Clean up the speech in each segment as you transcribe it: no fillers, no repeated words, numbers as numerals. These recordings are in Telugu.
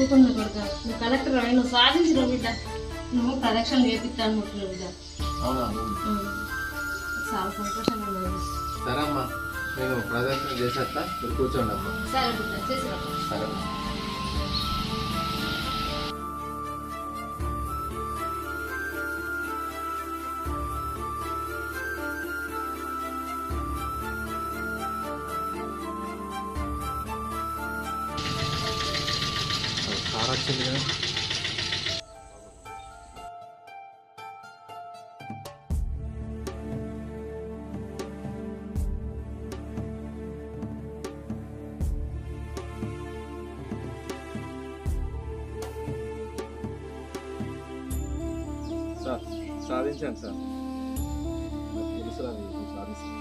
ఊరుకోకుండా కొడుక నువ్వు కలెక్టర్ అయి నువ్వు సాధించిన బిడ్డ నువ్వు కలెక్షన్ చేపిస్తా అనుకుంటున్నావు బిడ్డ. అవునా? చాలా సంతోషంగా ఉంది. సరే అమ్మా, నేను ప్రదర్శన చేసేస్తా, మీరు కూర్చోండి అమ్మా. సరే బిడ్డ చేసిరా. సరే కార్ వచ్చింది కదా. సార్ సాధించాను సార్, నాకు తెలుసురా మీకు సాధిస్తాను.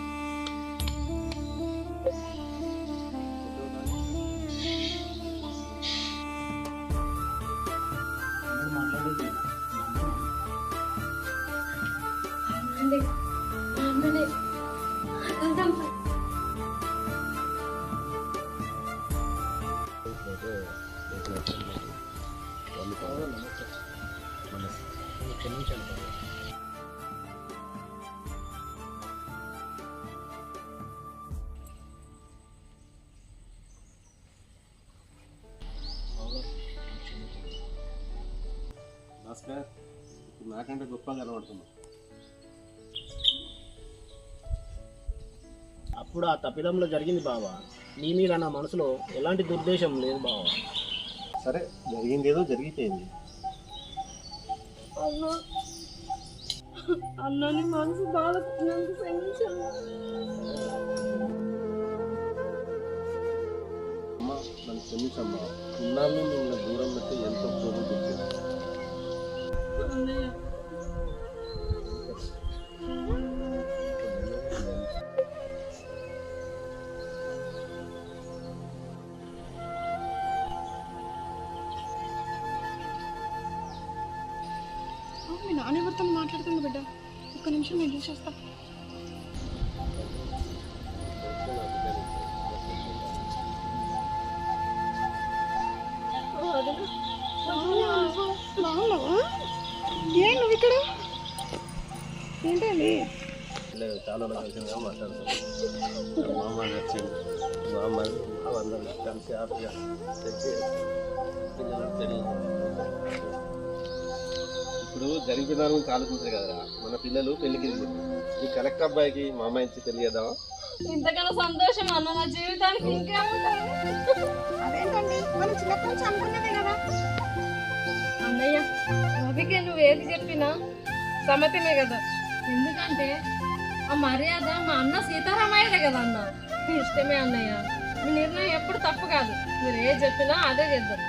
భాస్కర్, ఇప్పుడు నాకంటే గొప్పగా కనబడుతున్నా. అప్పుడు ఆ తప్పిదంలో జరిగింది బావా. నీ మీద నా మనసులో ఎలాంటి దుర్దేశం లేదు బావా. సరే, జరిగింది ఏదో జరిగిపోయింది. అన్నని మనసు బాగా అమ్మ, నన్ను క్షమించమ్మా. ఇన్నాళ్ళు నిన్ను దూరం పెట్టి ఎంతో దూరం పెట్టాను. మీ నాన్న ఎవరితో మాట్లాడుతుంది బిడ్డ? ఒక్క నిమిషం నేను చూసేస్తా. ఏం నువ్వు ఇక్కడ ఏంటండి? లేదు, చాలా కలిసిగా మాట్లాడుతున్నాను. మా అమ్మ నచ్చింది, మా అమ్మ అందరూ కలిసి హ్యాపీగా తెచ్చి పిల్లలకు తెలియదు. ఇప్పుడు జరిగిన దాని గురించి ఆలోచించారు కదరా, మన పిల్లలు పెళ్లికి ఈ కలెక్టర్ అబ్బాయికి మా అమ్మాయి ఇచ్చి పెళ్లి చేద్దామా? ఇంతకన్నా సంతోషం అన్న నా జీవితానికి ఇంకేముంటుంది. అదేంటండి, మనం చిన్నప్పటి నుంచి అనుకున్నదే కదా. అన్నయ్య, రవికి నువ్వు ఏది చెప్పినా సమ్మతమే కదా. ఎందుకంటే ఆ మర్యాద మా అన్న సీతారామయ్యదే కదా అన్న. ఇష్టమే అన్నయ్య, మీ నిర్ణయం ఎప్పుడు తప్పు కాదు. మీరు ఏది చెప్పినా అదే చేద్దాం.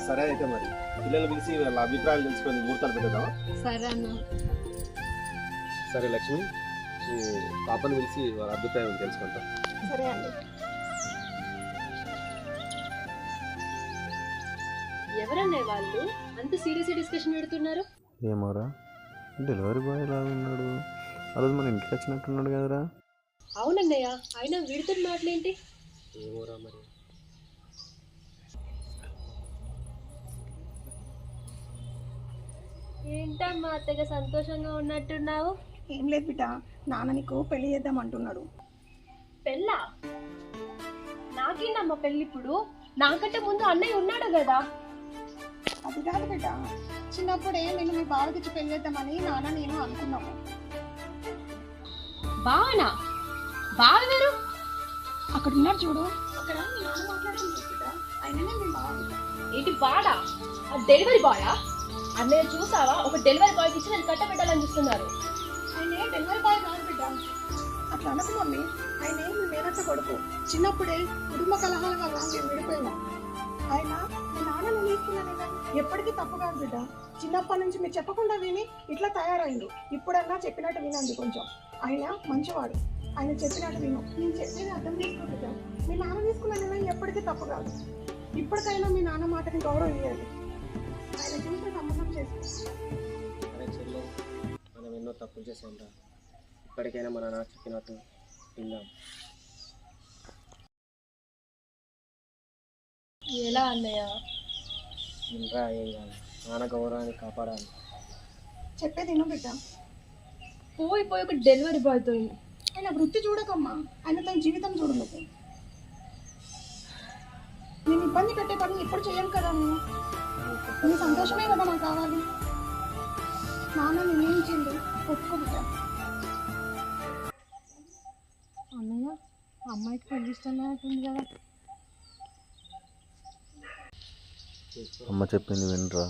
సరే అయితే మరి పిల్లలు పిలిచి వాళ్ళ అభిప్రాయాలు తెలుసుకొని ముహూర్తాలు పెడదామా? సరే అన్న. సరే లక్ష్మి, పాపని పిలిచి వాళ్ళ అభిప్రాయం తెలుసుకుంటాం. సరే అండి. ఎవరన్నా వాళ్ళు అంత సీరియస్ డిస్కషన్ పెడుతున్నారు? ఏమోరా, డెలివరీ బాయ్ లాగా ఉన్నాడు. ఆ రోజు మన ఇంటికి వచ్చినట్టున్నాడు కదరా. అవునన్నయ్య, అయినా వీడితో మాటలేంటి? ఏమోరా మరి. ఏంటమ్మా అత్తగా సంతోషంగా ఉన్నట్టున్నావు? ఏం లేదు బిడ్డ, నాన్న నీకు పెళ్లి చేద్దాం అంటున్నాడు. పెళ్ళా? నాకేంటమ్మా పెళ్ళి ఇప్పుడు? నాకంటే ముందు అన్నయ్య ఉన్నాడు కదా. అది కాదు బిడ్డ, చిన్నప్పుడే నేను మీ బావకిచ్చి పెళ్లి చేద్దామని నాన్న నేను అనుకున్నాము. బావనా? బావ వేరు? అక్కడ ఉన్నారు చూడు, అక్కడ మీ నాన్న మాట్లాడుతుంది బిడ్డ, ఆయననే మీ బావ. ఏంటి వాడా? డెలివరీ బాయా? అన్నయ్య చూసావా, ఒక డెలివరీ బాయ్కి ఇచ్చి నేను కట్టబెట్టాలని చూస్తున్నారు. ఆయనే డెలివరీ బాయ్ కాదు బిడ్డ. అట్లా అనకు మమ్మీ, ఆయనే మీ మేనత్త కొడుకు. చిన్నప్పుడే కుటుంబ కలహాల వల్ల మేము విడిపోయినాం. ఆయన మీ నాన్నని తీసుకున్నాను కదా, ఎప్పటికీ తప్పు కాదు బిడ్డ. చిన్నప్పటి నుంచి మీరు చెప్పకుండా విని ఇట్లా తయారైండు. ఇప్పుడన్నా చెప్పినట్టు వినండి కొంచెం. ఆయన మంచివాడు, ఆయన చెప్పినట్టు విను. నేను చెప్పేది అర్థం చేసుకో బిడ్డ. మీ నాన్న తీసుకున్నాను ఎప్పటికీ తప్పు కాదు. ఇప్పటికైనా మీ నాన్న మాటని గౌరవం ఇవ్వాలి. ఆయన చూసిన సంబంధం చేసుకో. ఎన్నో తప్పులు చేశాను. ఇప్పటికైనా మన నాన్న చెప్పినట్టు విందాం. ఎలా అన్నయ్య? ఇంకా ఏం కాదు, నాన్న గౌరవాన్ని కాపాడాలి. చెప్పేది విను బిడ్డ. పోయి పోయి ఒక డెలివరీ బాయ్తో ఆయన వృత్తి చూడకమ్మా, ఆయన తన జీవితం చూడు నువ్వు. నేను ఇబ్బంది పెట్టే పని ఎప్పుడు చేయను కదా నేను. నీ సంతోషమే కదా నాకు కావాలి. నాన్న నిర్ణయించింది ఒప్పుకో బిడ్డ. అన్నయ్య అమ్మాయికి పెళ్లి ఇష్టం అవుతుంది కదా. అమ్మ చెప్పింది వినరా.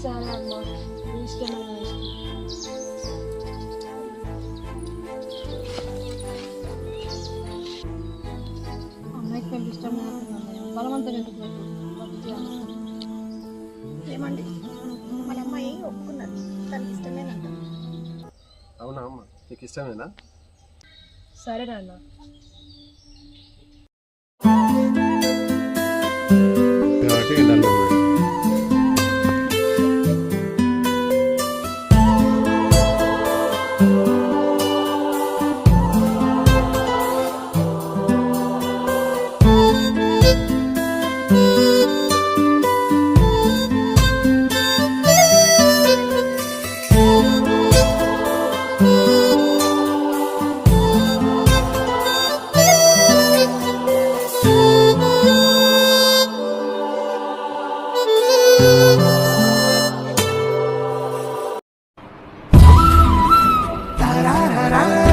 సరే అమ్మ, నీ ఇష్టమే నా ఇష్టం. అమ్మాయికి పెళ్లి ఇష్టం అవుతుంది అన్నయ్య, బలవంతం ఎందుకు ఏమండి, మన అమ్మాయి ఒప్పుకున్నది, తనకి ఇష్టమేనంట. అవునా అమ్మ, నీకు ఇష్టమేనా? సరే నాన్న. కాబట్టి దాంట్లో పోయి. ra ra ra